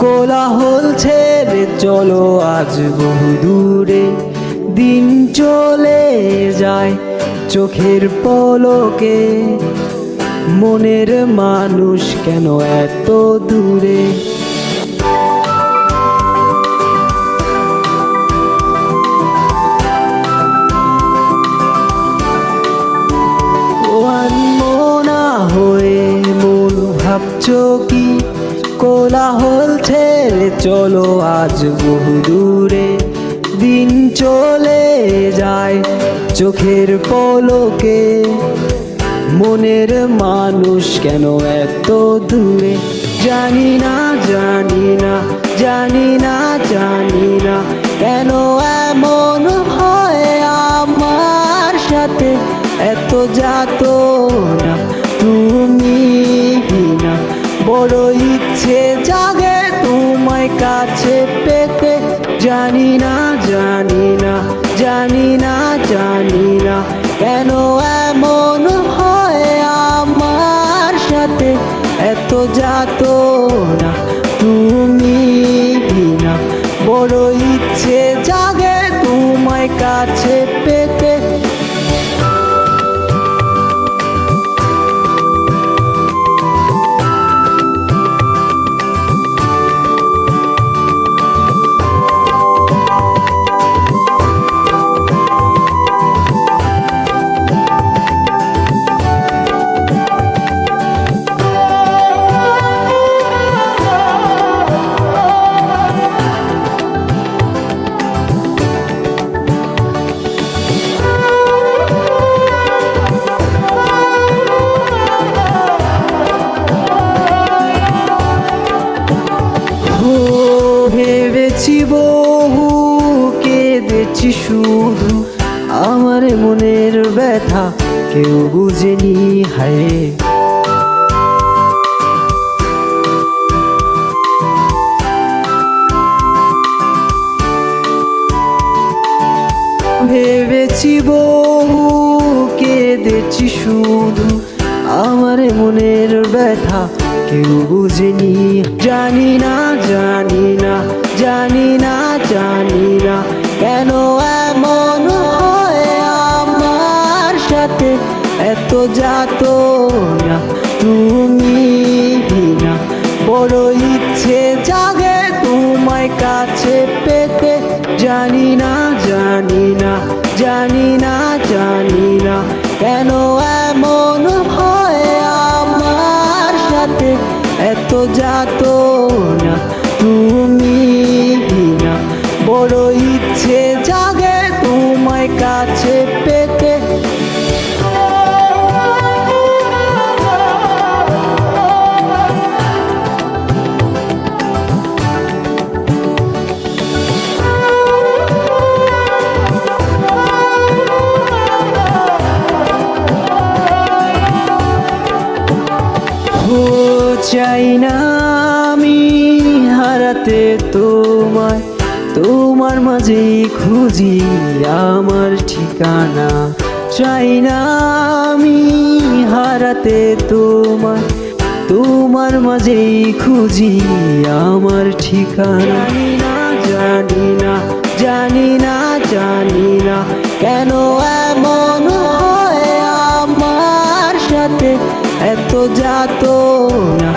কোলাহল ছেড়ে চলো আজ বহু দূরে, দিন চলে যায় চোখের পলকে, মনের মানুষ কেন এত দূরে। মনা হয়ে মন ভাবছো কি, কোলাহল ছেড়ে চলো আজ বহু দূরে, দিন চলে যায় চোখের পলকে, মনের মানুষ কেন এত দূরে। জানি না জানি না জানি না জানি না কেন এমন হয় আমার সাথে, এত যাতনা তুমি না, বড় ইচ্ছে জাগে তোমায় কাছে পেতে। জানি না জানি না জানি না জানি না কেন এমন হয় আমার সাথে, এত যাতনা তুমি না, বড় ইচ্ছে জাগে তোমায় কাছে পেতে। ভেবেছি বহু, কেঁদেছি শুধু, আমার মনের ব্যথা কেউ বুঝেনি হায়। ভেবেছি বহু, কেঁদেছি শুধু, আমার মনের ব্যথা কেউ বুঝেনি। জানি না জানি না জানি না জানি না কেন এমন হয় আমার সাথে, এত যাতনা তুমি না, বড় ইচ্ছে জাগে তোমায় কাছে পেতে। জানি না জানি না জানি না জানি না কেন এমন হয় আমার সাথে, এত যাতনা তুমি না, বড় ইচ্ছে জাগে তোমায় কাছে পেতে। চাই না আমি হারাতে তোমায়, তোমার মাঝেই খুঁজি আমার ঠিকানা। চাই না আমি হারাতে তোমায়, তোমার মাঝেই খুঁজি আমার ঠিকানা। জানি না জানি না জানি না কেন এমন হয় আমার সাথে, এত যাতনা